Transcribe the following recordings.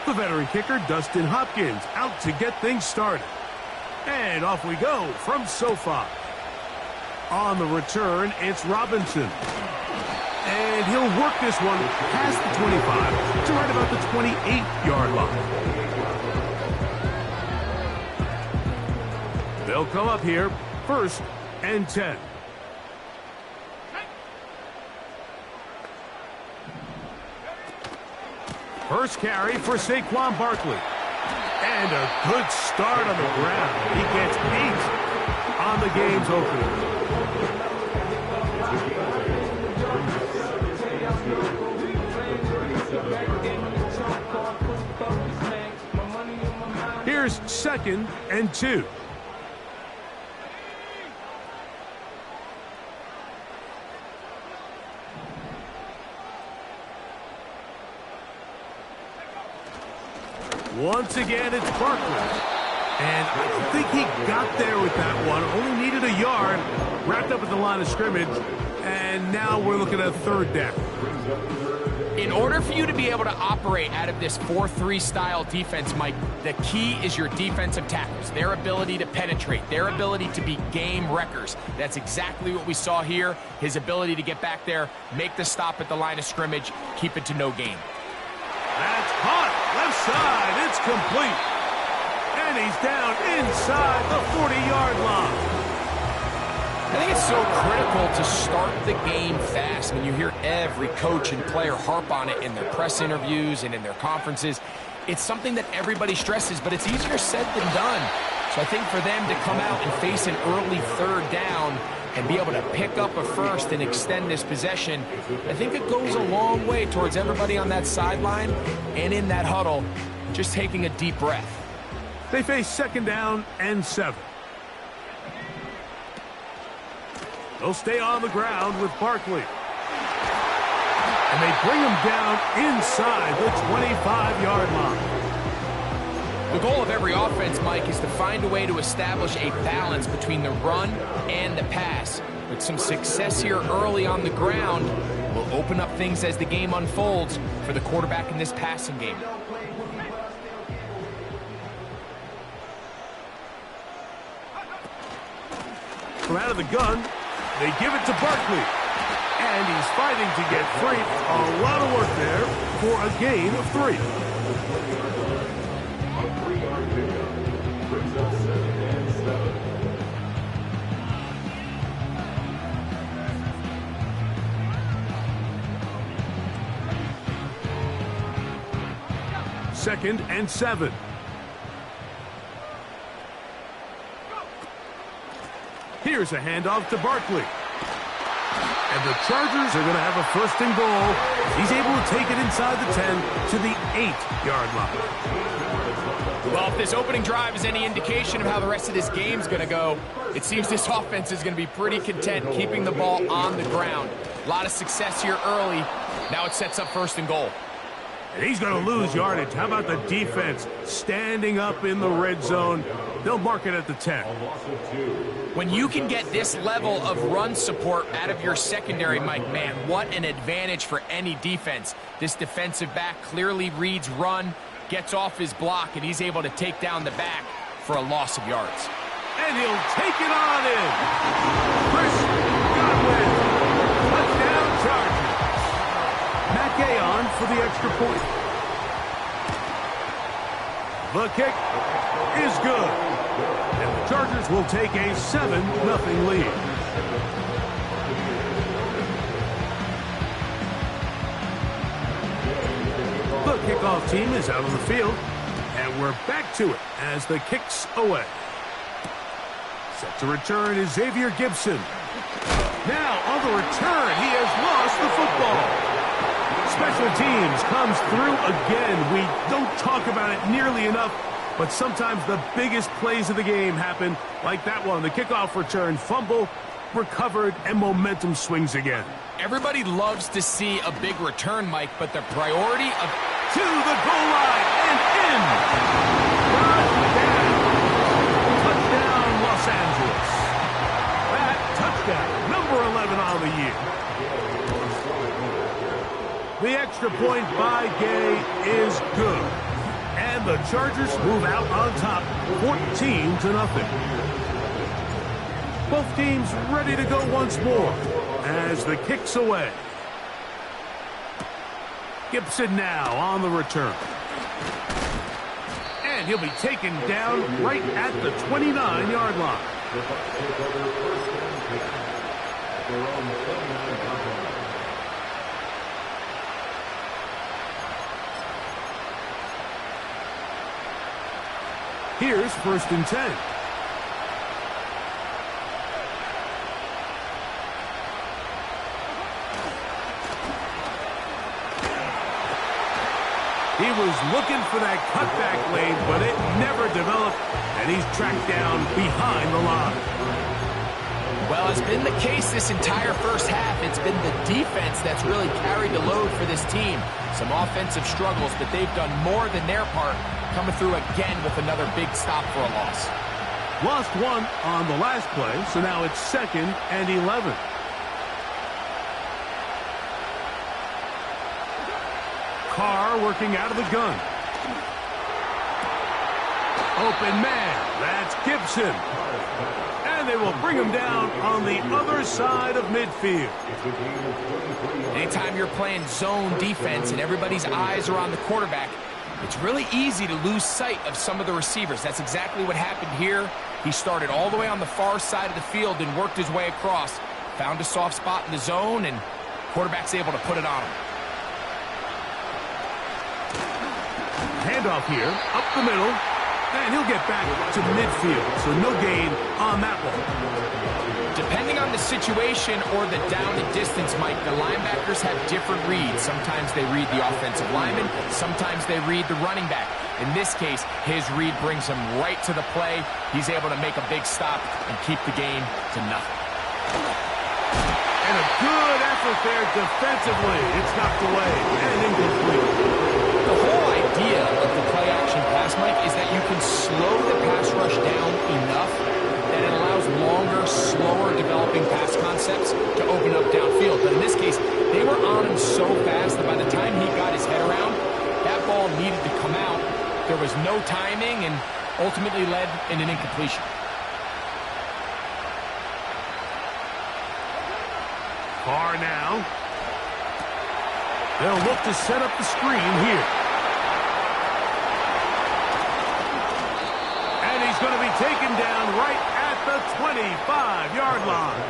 The veteran kicker, Dustin Hopkins, out to get things started. And off we go from SoFi. On the return, it's Robinson. And he'll work this one past the 25 to right about the 28-yard line. They'll come up here, 1st and 10. First carry for Saquon Barkley. And a good start on the ground. He gets 8 on the game's opener. Here's 2nd and 2. Once again, it's Barkley. And I don't think he got there with that one. Only needed a yard. Wrapped up at the line of scrimmage. And now we're looking at 3rd down. In order for you to be able to operate out of this 4-3 style defense, Mike, the key is your defensive tackles, their ability to penetrate, their ability to be game wreckers. That's exactly what we saw here. His ability to get back there, make the stop at the line of scrimmage, keep it to no gain. That's hot. Left side. It's complete. And he's down inside the 40-yard line. I think it's so critical to start the game fast. When you hear every coach and player harp on it in their press interviews and in their conferences, it's something that everybody stresses, but it's easier said than done. So I think for them to come out and face an early 3rd down and be able to pick up a 1st and extend this possession, I think it goes a long way towards everybody on that sideline and in that huddle just taking a deep breath. They face 2nd down and 7. They'll stay on the ground with Barkley. And they bring him down inside the 25-yard line. The goal of every offense, Mike, is to find a way to establish a balance between the run and the pass. With some success here early on the ground, will open up things as the game unfolds for the quarterback in this passing game. From out of the gun, they give it to Barkley. And he's fighting to get free. A lot of work there for a gain of 3. Second and 7. Here's a handoff to Barkley. And the Chargers are going to have a 1st and goal. He's able to take it inside the 10 to the 8-yard line. Well, if this opening drive is any indication of how the rest of this game's going to go, it seems this offense is going to be pretty content keeping the ball on the ground. A lot of success here early. Now it sets up 1st and goal. And he's going to lose yardage. How about the defense standing up in the red zone? They'll mark it at the 10. When you can get this level of run support out of your secondary, Mike, man, what an advantage for any defense. This defensive back clearly reads run, gets off his block, and he's able to take down the back for a loss of yards. And he'll take it on in. Chris Godwin. Touchdown Chargers. Matt Gay on for the extra point. The kick is good. And the Chargers will take a 7-0 lead. The kickoff team is out on the field. And we're back to it as the kick's away. Set to return is Xavier Gibson. Now on the return, he has lost the football. Special teams comes through again. We don't talk about it nearly enough, but sometimes the biggest plays of the game happen like that one. The kickoff return, fumble, recovered, and momentum swings again. Everybody loves to see a big return, Mike, but the priority of... To the goal line and in. Touchdown, Los Angeles. That And the Chargers move out on top, 14-0. Both teams ready to go once more as the kick's away. Gibson now on the return. And he'll be taken down right at the 29-yard line. Here's 1st and 10. He was looking for that cutback lane, but it never developed, and he's tracked down behind the line. Well, it's been the case this entire first half. It's been the defense that's really carried the load for this team. Some offensive struggles, but they've done more than their part, coming through again with another big stop for a loss. Lost one on the last play, so now it's 2nd and 11. Carr working out of the gun. Open man. That's Gibson. And they will bring him down on the other side of midfield. Anytime you're playing zone defense and everybody's eyes are on the quarterback, it's really easy to lose sight of some of the receivers. That's exactly what happened here. He started all the way on the far side of the field and worked his way across. Found a soft spot in the zone, and quarterback's able to put it on him. Handoff here, up the middle, and he'll get back to midfield, so no gain on that one. Depending on the situation or the down and distance, Mike, the linebackers have different reads. Sometimes they read the offensive lineman, sometimes they read the running back. In this case, his read brings him right to the play. He's able to make a big stop and keep the game to nothing. And a good effort there defensively. It's knocked away and incomplete. The whole idea of the play-action pass, Mike, is that you can slow the pass rush down enough that it allows longer, slower developing pass concepts to open up downfield. But in this case, they were on him so fast that by the time he got his head around, that ball needed to come out. There was no timing and ultimately led in an incompletion. Carr now. They'll look to set up the screen here. And he's going to be taken down right at the 25-yard line.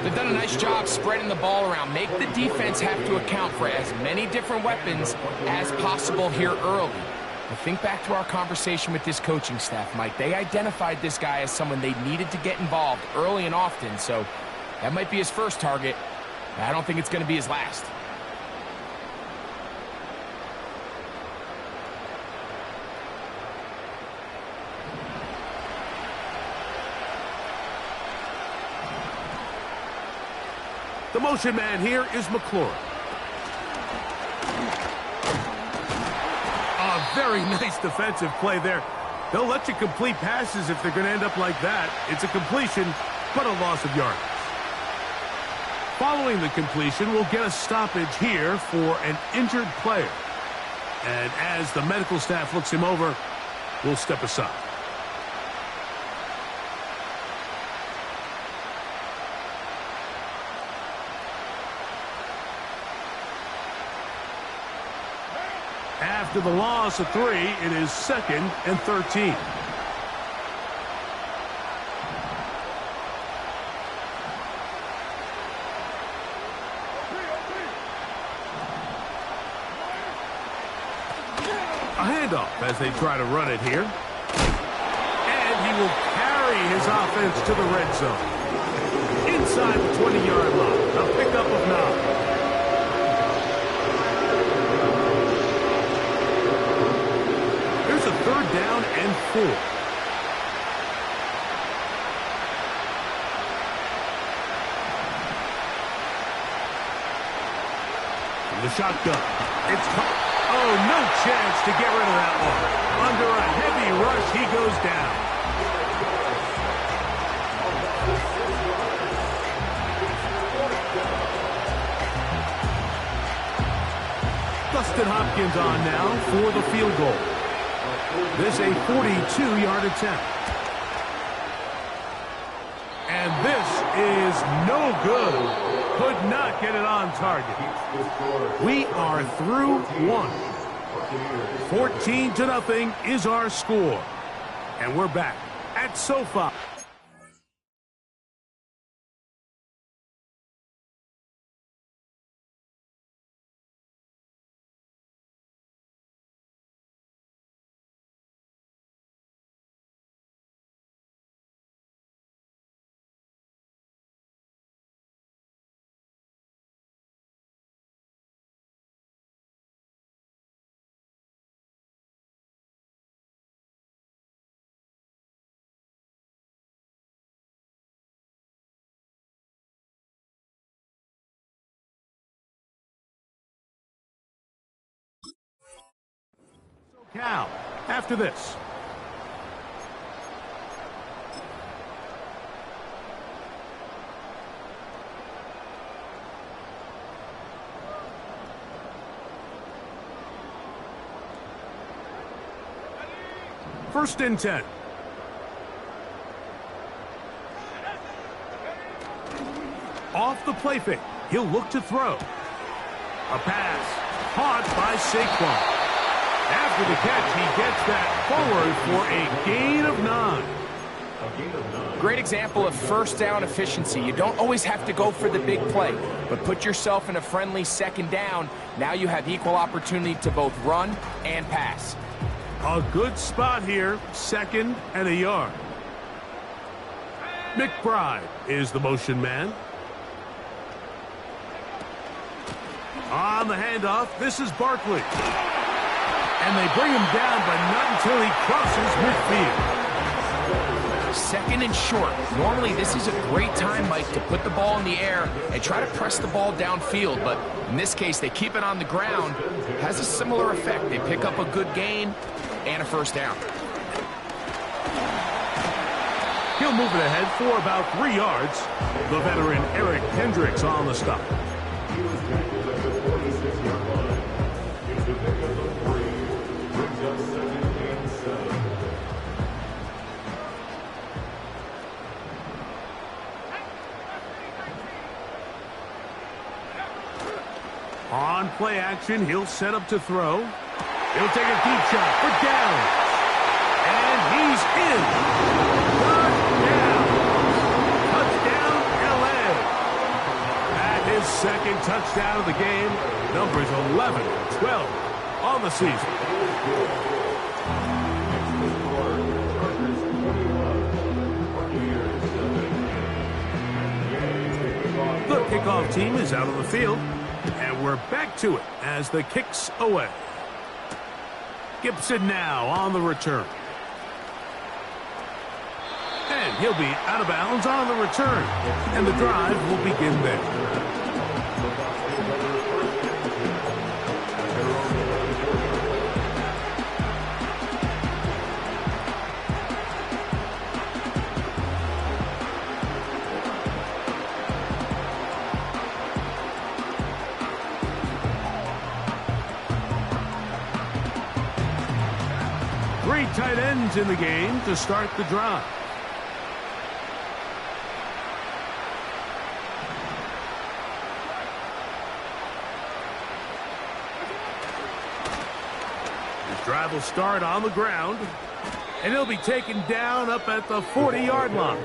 They've done a nice job spreading the ball around. Make the defense have to account for as many different weapons as possible here early. But think back to our conversation with this coaching staff, Mike. They identified this guy as someone they needed to get involved early and often, so that might be his first target. But I don't think it's going to be his last. The motion man here is McLaurin. A very nice defensive play there. They'll let you complete passes if they're going to end up like that. It's a completion, but a loss of yardage. Following the completion, we'll get a stoppage here for an injured player. And as the medical staff looks him over, we'll step aside. After the loss of 3, it is 2nd and 13. A handoff as they try to run it here. And he will carry his offense to the red zone. Inside the 20-yard line. A pickup of 9. There's a 3rd down and 4. From the shotgun. It's caught. Oh, no chance to get rid of that one. Under a heavy rush, he goes down. Dustin Hopkins on now for the field goal. This a 42-yard attempt. And this is no good. Could not get it on target. We are through one. 14-0 is our score. And we're back at SoFi. Cal, after this. First and 10. Off the play fake. He'll look to throw. A pass. Caught by Saquon. After the catch, he gets that forward for a gain of 9. Great example of first down efficiency. You don't always have to go for the big play, but put yourself in a friendly second down. Now you have equal opportunity to both run and pass. A good spot here, 2nd and a yard. McBride is the motion man. On the handoff, this is Barkley. And they bring him down, but not until he crosses midfield. 2nd and short. Normally, this is a great time, Mike, to put the ball in the air and try to press the ball downfield. But in this case, they keep it on the ground. Has a similar effect. They pick up a good gain and a first down. He'll move it ahead for about 3 yards. The veteran Eric Hendricks on the stop. On play action, he'll set up to throw. He'll take a deep shot for down. And he's in. Touchdown. Touchdown, L.A. At his 2nd touchdown of the game, numbers 11 and 12 on the season. The kickoff team is out on the field. And we're back to it as the kick's away. Gibson now on the return. And he'll be out of bounds on the return. And the drive will begin there. Three tight ends in the game to start the drive. His drive will start on the ground, and he'll be taken down up at the 40-yard line.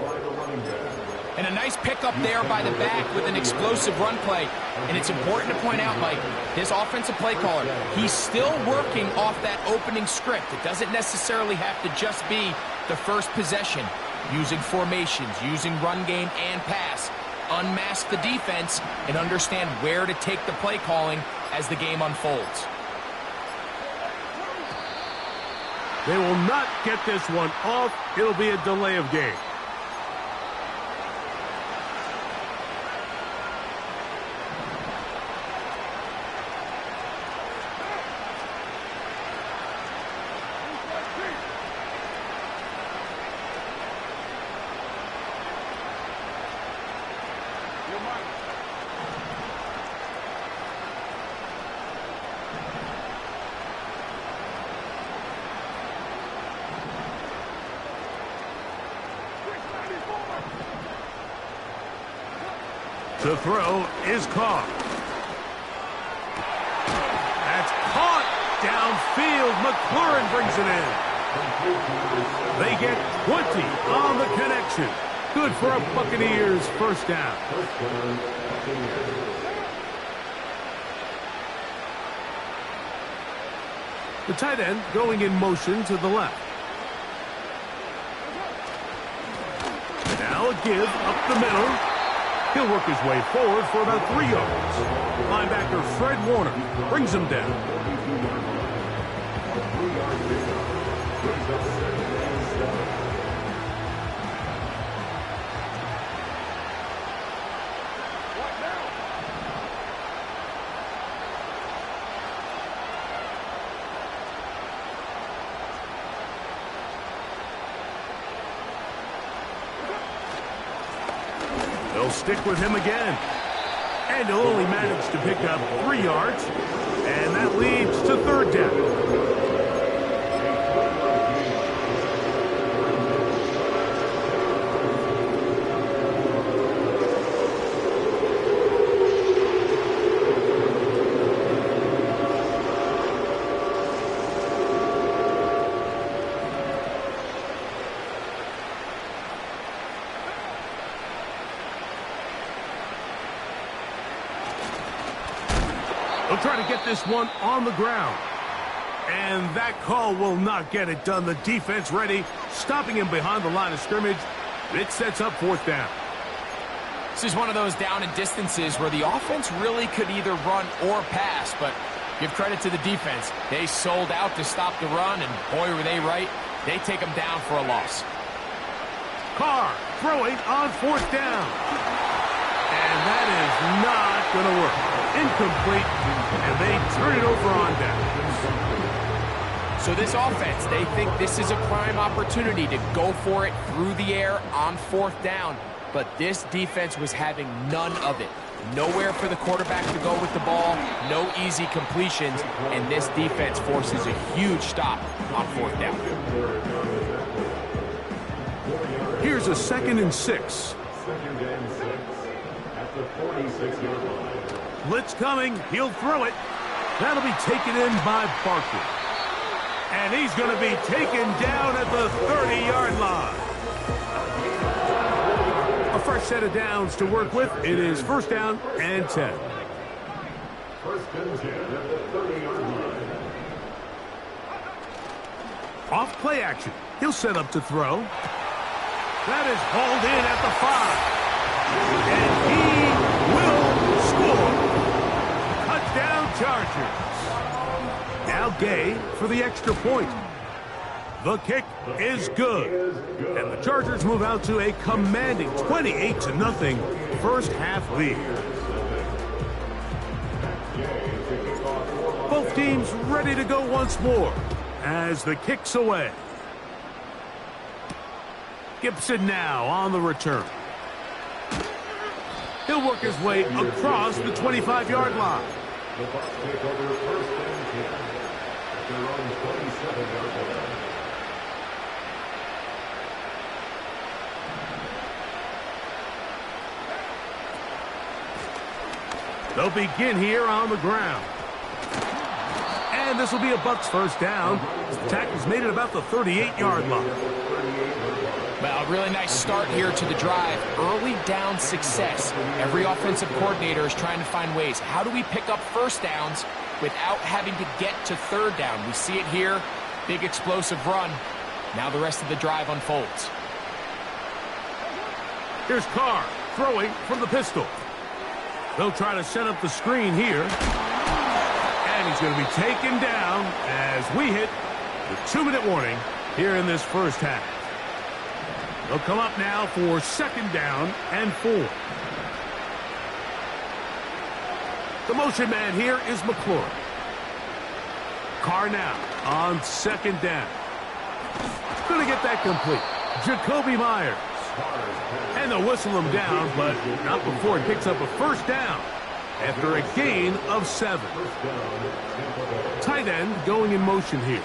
And a nice pickup there by the back with an explosive run play. And it's important to point out, Mike, this offensive play caller, he's still working off that opening script. It doesn't necessarily have to just be the first possession. Using formations, using run game and pass. Unmask the defense and understand where to take the play calling as the game unfolds. They will not get this one off. It'll be a delay of game. To throw is Carr. That's caught downfield. McLaurin brings it in. They get 20 on the connection. Good for a Buccaneers first down. The tight end going in motion to the left. Now a give up the middle. He'll work his way forward for about 3 yards. Linebacker Fred Warner brings him down. They'll stick with him again. And he'll only manage to pick up 3 yards. And that leads to third down. They'll try to get this one on the ground. And that call will not get it done. The defense ready, stopping him behind the line of scrimmage. It sets up fourth down. This is one of those down and distances where the offense really could either run or pass, but give credit to the defense. They sold out to stop the run, and boy, were they right. They take them down for a loss. Carr throwing on fourth down. And that is not going to work. Incomplete, and they turn it over on down. So this offense, they think this is a prime opportunity to go for it through the air on fourth down, but this defense was having none of it. Nowhere for the quarterback to go with the ball, no easy completions, and this defense forces a huge stop on fourth down. Here's a 2nd and 6. At the 46-yard line. Blitz coming. He'll throw it. That'll be taken in by Barkley. And he's going to be taken down at the 30-yard line. A fresh set of downs to work with. It is first down and 10. First and 10 at the 30-yard line. Off play action. He'll set up to throw. That is hauled in at the 5. And he will score. Touchdown Chargers. Now Gay for the extra point. The kick is good. And the Chargers move out to a commanding 28-0 first half lead. Both teams ready to go once more as the kick's away. Gibson now on the return. He'll work his way across the 25-yard line. The Bucs take over first and 10 at their own 27-yard line. They'll begin here on the ground. And this will be a Bucs first down. The tackle's made it about the 38-yard line. Well, a really nice start here to the drive. Early down success. Every offensive coordinator is trying to find ways. How do we pick up first downs without having to get to third down? We see it here. Big explosive run. Now the rest of the drive unfolds. Here's Carr throwing from the pistol. They'll try to set up the screen here. And he's going to be taken down as we hit the 2-minute warning here in this first half. They'll come up now for second down and 4. The motion man here is McLaurin. Carr now on second down. Going to get that complete. Jacoby Myers. And they'll whistle him down, but not before he picks up a first down after a gain of 7. Tight end going in motion here.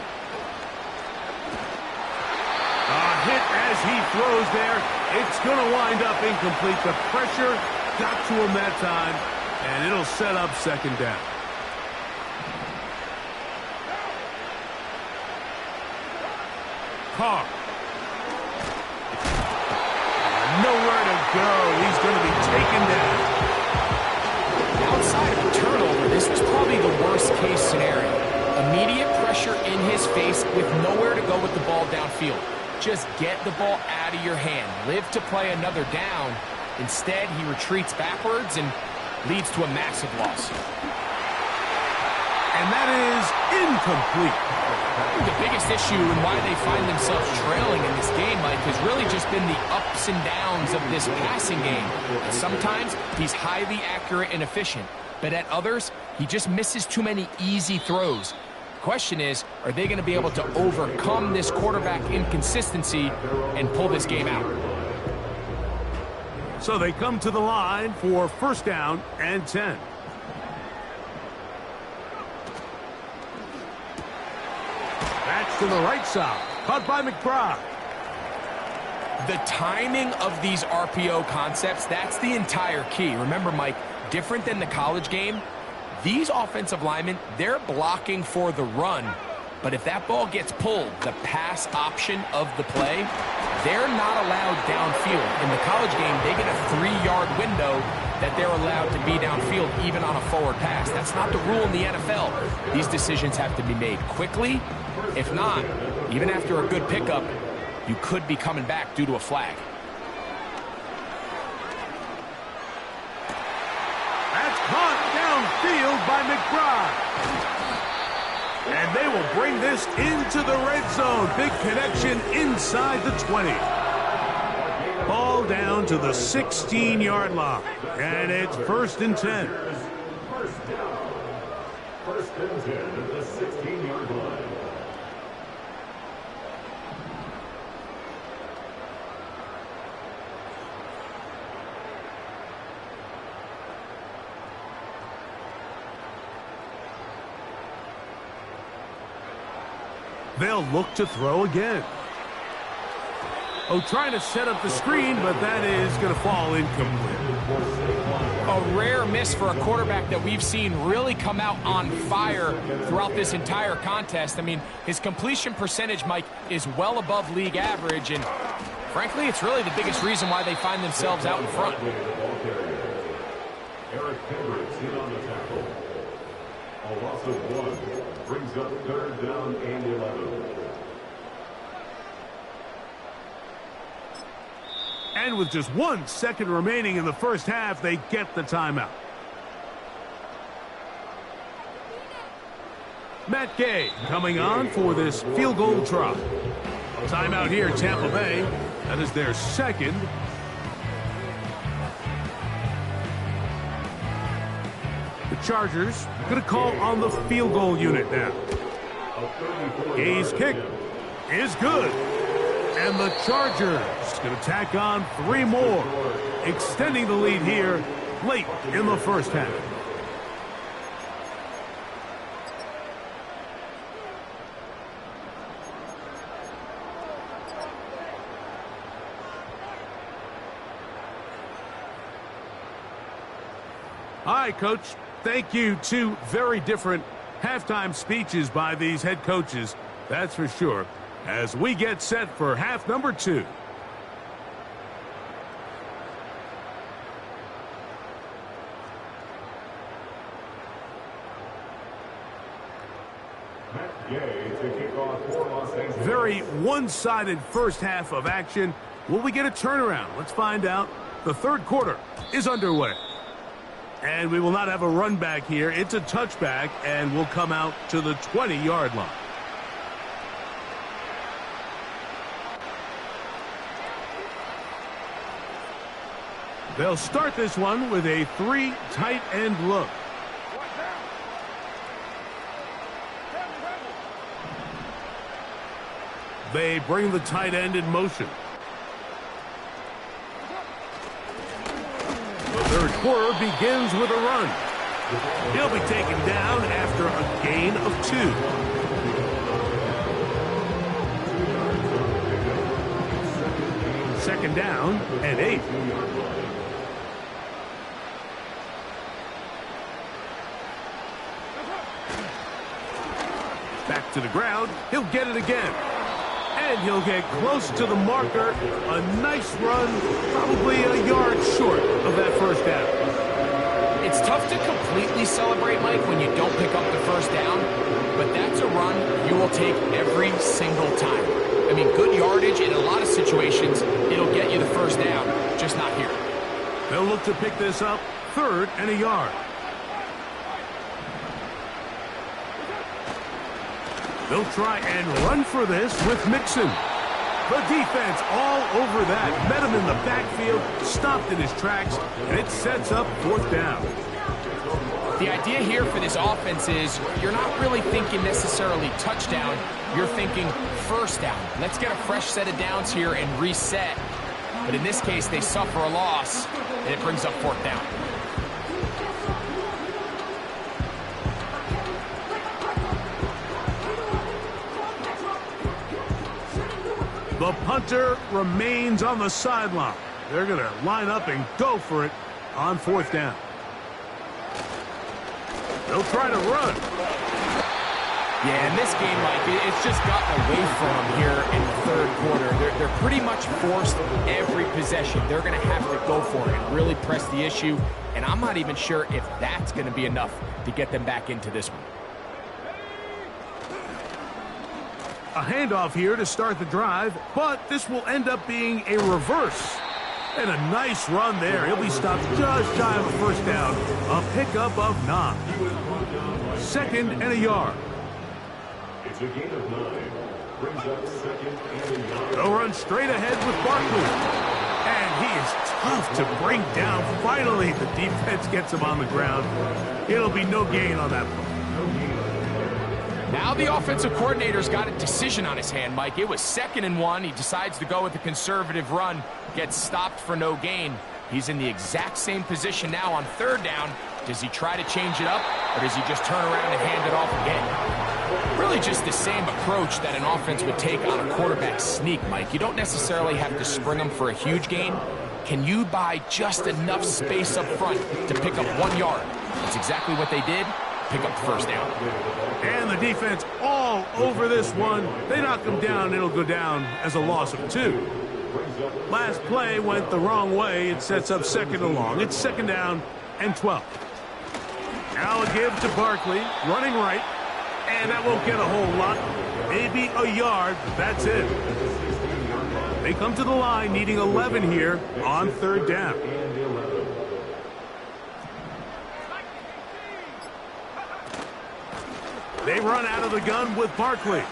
A hit as he throws there. It's going to wind up incomplete. The pressure got to him that time, and it'll set up second down. Carr. Nowhere to go. He's going to be taken down. Outside of a turnover, this was probably the worst-case scenario. Immediate pressure in his face with nowhere to go with the ball downfield. Just get the ball out of your hand. Live to play another down. Instead, he retreats backwards and leads to a massive loss. And that is incomplete. The biggest issue and why they find themselves trailing in this game, Mike, has really just been the ups and downs of this passing game. And sometimes he's highly accurate and efficient, but at others, he just misses too many easy throws. The question is, are they going to be able to overcome this quarterback inconsistency and pull this game out? So they come to the line for first down and 10. That's to the right side. Caught by McBride. The timing of these RPO concepts, that's the entire key. Remember, Mike, different than the college game, these offensive linemen, they're blocking for the run. But if that ball gets pulled, the pass option of the play, they're not allowed downfield. In the college game, they get a 3-yard window that they're allowed to be downfield even on a forward pass. That's not the rule in the NFL. These decisions have to be made quickly. If not, even after a good pickup, you could be coming back due to a flag. That's caught downfield by McBride. And they will bring this into the red zone. Big connection inside the 20. Ball down to the 16-yard line. And it's first and 10. First and 10 at the 16-yard line. They'll look to throw again. Oh, trying to set up the screen, but that is going to fall incomplete. A rare miss for a quarterback that we've seen really come out on fire throughout this entire contest. I mean, his completion percentage, Mike, is well above league average, and frankly, it's really the biggest reason why they find themselves out in front. Eric Hendricks in on the tackle. A loss of 1 brings up third down and 11. And with just 1 second remaining in the first half, they get the timeout. Matt Gay coming on for this field goal try. Timeout here, Tampa Bay. That is their second. The Chargers going to call on the field goal unit now. Gay's kick is good. And the Chargers going to tack on 3 more, extending the lead here late in the first half. All right, Coach. Thank you. 2 very different halftime speeches by these head coaches, that's for sure, as we get set for half number 2. Very one-sided first half of action. Will we get a turnaround? Let's find out. The third quarter is underway. And we will not have a run back here. It's a touchback, and we'll come out to the 20-yard line. They'll start this one with a 3 tight end look. They bring the tight end in motion. The third quarter begins with a run. He'll be taken down after a gain of 2. Second down and 8. To the ground, he'll get it again. And he'll get close to the marker. A nice run, probably a yard short of that first down. It's tough to completely celebrate, Mike, when you don't pick up the first down, but that's a run you will take every single time. I mean, good yardage in a lot of situations, it'll get you the first down, just not here. They'll look to pick this up, 3rd and a yard. They'll try and run for this with Mixon. The defense all over that. Met him in the backfield, stopped in his tracks, and it sets up 4th down. The idea here for this offense is you're not really thinking necessarily touchdown. You're thinking first down. Let's get a fresh set of downs here and reset. But in this case, they suffer a loss, and it brings up 4th down. The punter remains on the sideline. They're going to line up and go for it on 4th down. They'll try to run. Yeah, in this game, Mike, it's just gotten away from them here in the 3rd quarter. They're pretty much forced every possession. They're going to have to go for it and really press the issue. And I'm not even sure if that's going to be enough to get them back into this one. A handoff here to start the drive, but this will end up being a reverse. And a nice run there. He'll be stopped just shy of a first down. A pickup of 9. 2nd and a yard. It's a gain of 9. Brings up 2nd and a yard. They'll run straight ahead with Barkley. And he is tough to bring down. Finally, the defense gets him on the ground. It'll be no gain on that play. Now the offensive coordinator's got a decision on his hand, Mike. It was 2nd and 1. He decides to go with the conservative run, gets stopped for no gain. He's in the exact same position now on 3rd down. Does he try to change it up, or does he just turn around and hand it off again? Really just the same approach that an offense would take on a quarterback sneak, Mike. You don't necessarily have to spring them for a huge gain. Can you buy just enough space up front to pick up 1 yard? That's exactly what they did. Pick up the first down. And the defense all over this one. They knock him down. It'll go down as a loss of 2. Last play went the wrong way. It sets up 2nd and long. It's 2nd down and 12. Now a give to Barkley, running right. And that won't get a whole lot. Maybe a yard, but that's it. They come to the line needing 11 here on 3rd down. They run out of the gun with Barkley.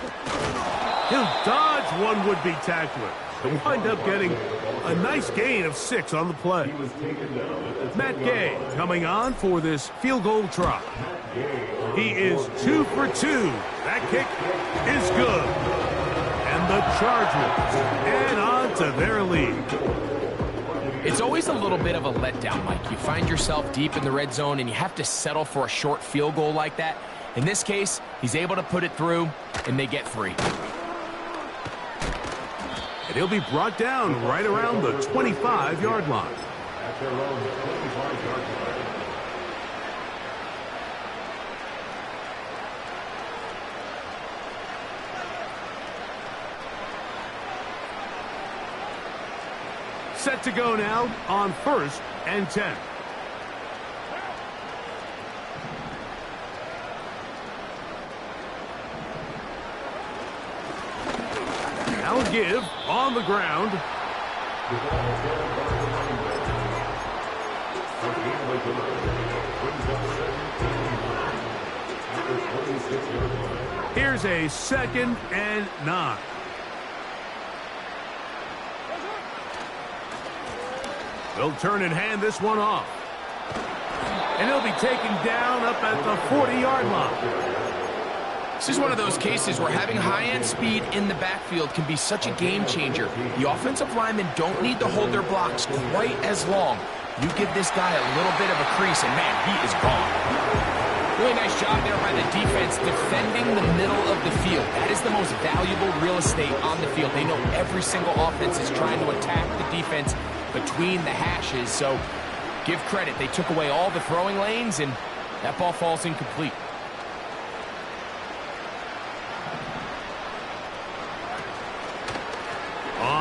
He'll dodge one would-be tackler to wind up getting a nice gain of 6 on the play. Matt Gay coming on for this field goal try. He is 2 for 2. That kick is good. And the Chargers add on to their lead. It's always a little bit of a letdown, Mike. You find yourself deep in the red zone and you have to settle for a short field goal like that. In this case, he's able to put it through, and they get 3. And he'll be brought down right around the 25-yard line. At their own 25-yard line. Set to go now on 1st and 10. Now a give on the ground. Here's a 2nd and 9. They'll turn and hand this one off. And he'll be taken down up at the 40-yard line. This is one of those cases where having high-end speed in the backfield can be such a game changer. The offensive linemen don't need to hold their blocks quite as long. You give this guy a little bit of a crease, and man, he is gone. Really nice job there by the defense defending the middle of the field. That is the most valuable real estate on the field. They know every single offense is trying to attack the defense between the hashes, so give credit. They took away all the throwing lanes, and that ball falls incomplete.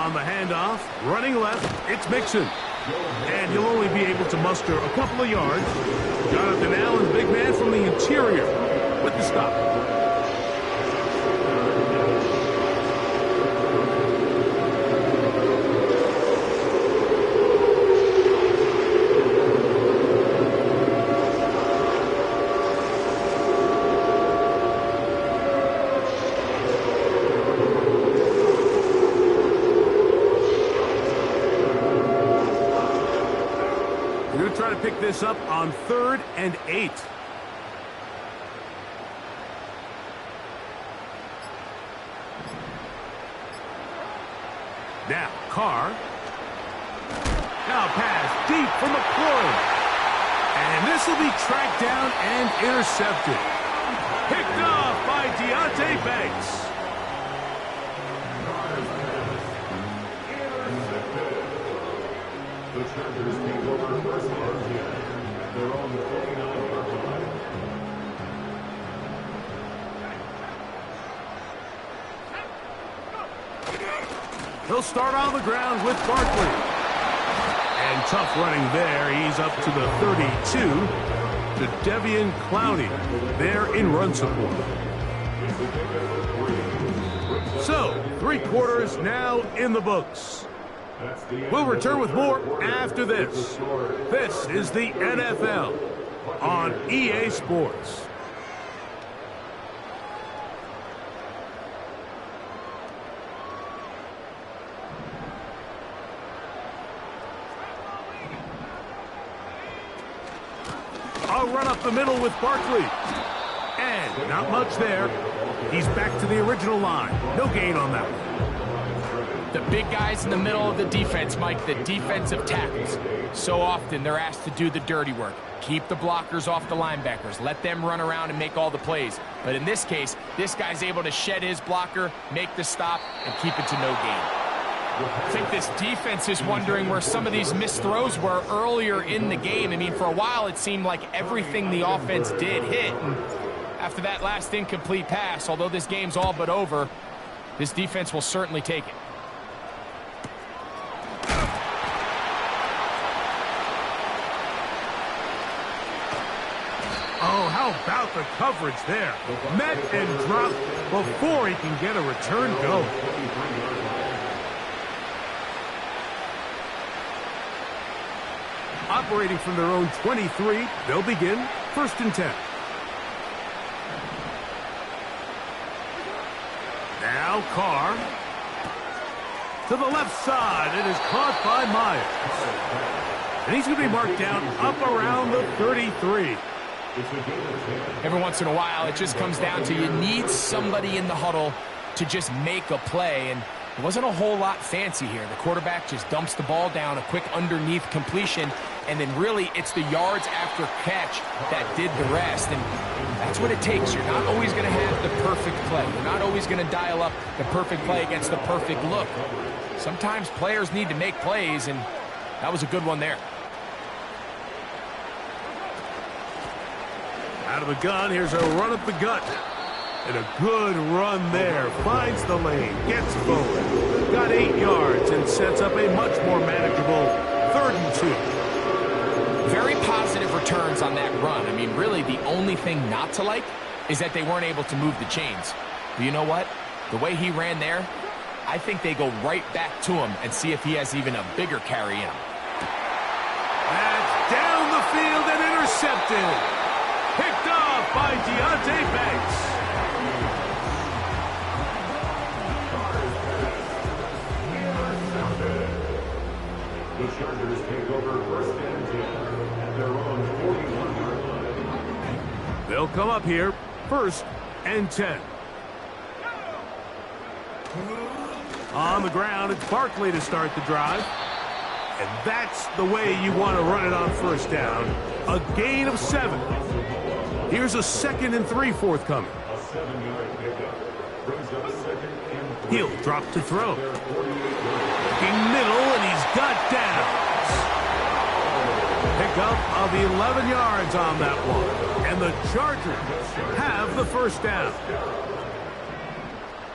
On the handoff, running left, it's Mixon. And he'll only be able to muster a couple of yards. Jonathan Allen, big man from the interior, with the stop. Pick this up on 3rd and 8. Now, Carr. Now pass deep for McLaurin. And this will be tracked down and intercepted. Picked off by Deonte Banks. The Chargers take over first and 10 at their own 49-yard line. He'll start on the ground with Barkley. And tough running there. He's up to the 32. To Devian Clowney there in run support. So, 3 quarters now in the books. We'll return with more after this. This is the NFL on EA Sports. I'll run up the middle with Barkley. And not much there. He's back to the original line. No gain on that one. The big guys in the middle of the defense, Mike, the defensive tackles. So often they're asked to do the dirty work. Keep the blockers off the linebackers. Let them run around and make all the plays. But in this case, this guy's able to shed his blocker, make the stop, and keep it to no gain. I think this defense is wondering where some of these missed throws were earlier in the game. I mean, for a while it seemed like everything the offense did hit. And after that last incomplete pass, although this game's all but over, this defense will certainly take it. Oh, how about the coverage there? Met and dropped before he can get a return go. Operating from their own 23, they'll begin 1st and 10. Now Carr. To the left side. It is caught by Myers. And he's going to be marked down up around the 33. Every once in a while, it just comes down to you need somebody in the huddle to just make a play. And it wasn't a whole lot fancy here. The quarterback just dumps the ball down, a quick underneath completion, and then really it's the yards after catch that did the rest. And that's what it takes. You're not always going to have the perfect play. You're not always going to dial up the perfect play against the perfect look. Sometimes players need to make plays, and that was a good one there. Out of the gun, here's a run up the gut. And a good run there. Finds the lane, gets forward. Got 8 yards and sets up a much more manageable 3rd and 2. Very positive returns on that run. I mean, really, the only thing not to like is that they weren't able to move the chains. But you know what? The way he ran there, I think they go right back to him and see if he has even a bigger carry in him. That's down the field and intercepted. Picked off by Deonte Banks. The Chargers take over 1st and 10 at their own 41-yard line. They'll come up here 1st and 10. On the ground, it's Barkley to start the drive. And that's the way you want to run it on 1st down. A gain of 7. Here's a 2nd and 3 forthcoming. A 7-yard pickup brings up 2nd and 3. He'll drop to throw. Looking middle, and he's got downs. Pickup of 11 yards on that one. And the Chargers have the 1st down.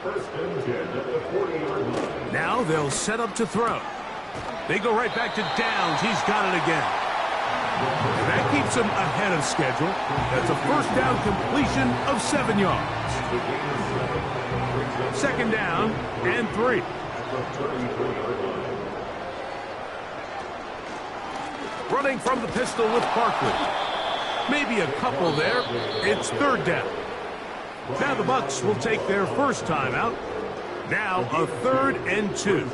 1st and 10 at the 40-yard line. Now they'll set up to throw. They go right back to downs. He's got it again. And that keeps him ahead of schedule. That's a first down completion of 7 yards. Second down and 3. Running from the pistol with Barkley. Maybe a couple there. It's third down. Now the Bucs will take their first timeout. Now a 3rd and 2.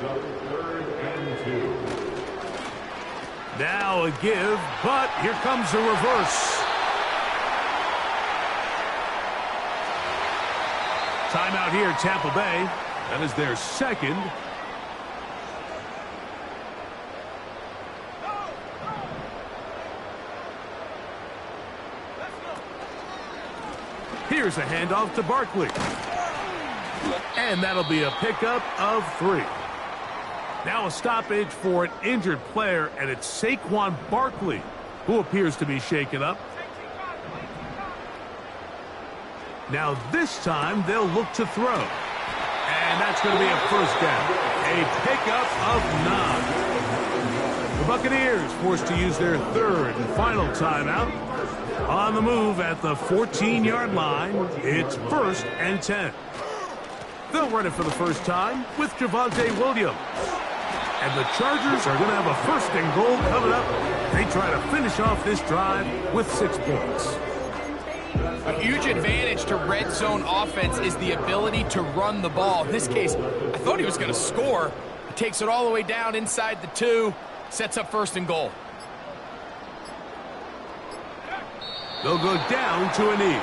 Now a give, but here comes a reverse. Timeout here, Tampa Bay. That is their second. Here's a handoff to Barkley. And that'll be a pickup of 3. Now a stoppage for an injured player, and it's Saquon Barkley who appears to be shaken up. Now this time they'll look to throw. And that's going to be a first down. A pickup of 9. The Buccaneers forced to use their 3rd and final timeout. On the move at the 14-yard line, it's 1st and 10. They'll run it for the first time with Javonte Williams. And the Chargers are going to have a 1st and goal coming up. They try to finish off this drive with 6 points. A huge advantage to red zone offense is the ability to run the ball. In this case, I thought he was going to score. He takes it all the way down inside the 2, sets up 1st and goal. They'll go down to a knee.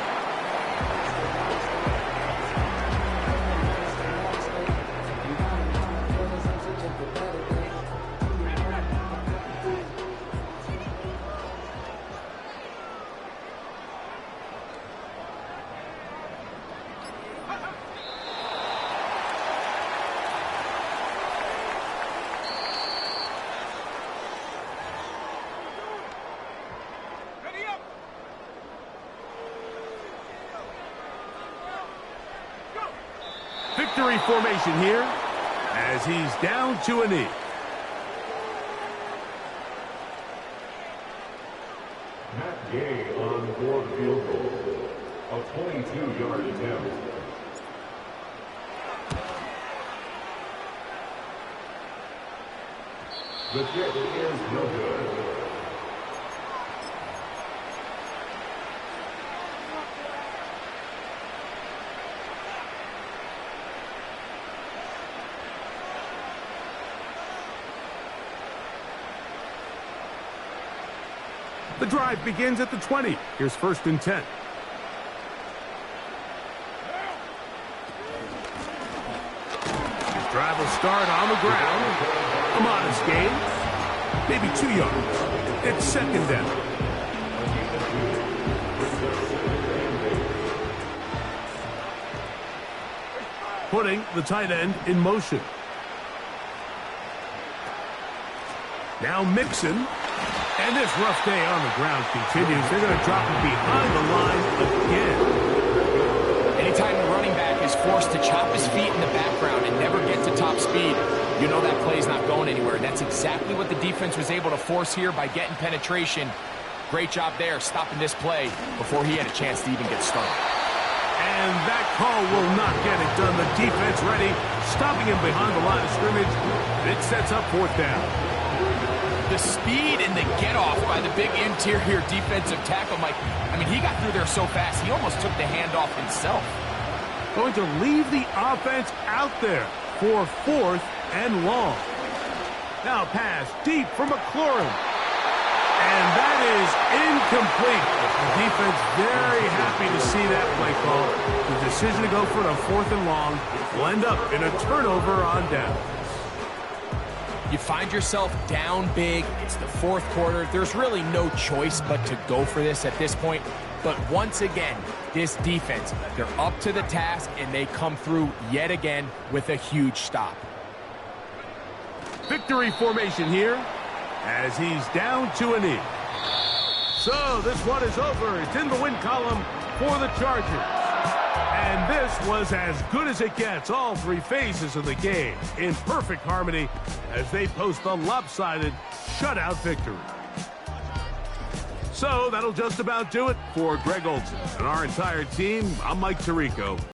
Victory formation here as he's down to a knee. Matt Gay on the fourth field goal. A 22-yard attempt. The kick is no good. The drive begins at the 20. Here's 1st and 10. His drive will start on the ground. A modest gain. Maybe 2 yards. It's 2nd down. Putting the tight end in motion. Now Mixon. And this rough day on the ground continues. They're going to drop him behind the line again. Anytime the running back is forced to chop his feet in the background and never get to top speed, you know that play's not going anywhere. And that's exactly what the defense was able to force here by getting penetration. Great job there, stopping this play before he had a chance to even get started. And that call will not get it done. The defense ready, stopping him behind the line of scrimmage. It sets up 4th down. The speed and the get-off by the big interior defensive tackle, Mike. I mean, he got through there so fast, he almost took the handoff himself. Going to leave the offense out there for 4th and long. Now pass deep for McLaurin. And that is incomplete. The defense very happy to see that play call. The decision to go for it on 4th and long will end up in a turnover on down. You find yourself down big. It's the 4th quarter. There's really no choice but to go for this at this point. But once again, this defense, they're up to the task, and they come through yet again with a huge stop. Victory formation here as he's down to a knee. So this one is over. It's in the win column for the Chargers. And And this was as good as it gets. All three phases of the game in perfect harmony as they post a lopsided shutout victory. So that'll just about do it for Greg Olson and our entire team. I'm Mike Tirico.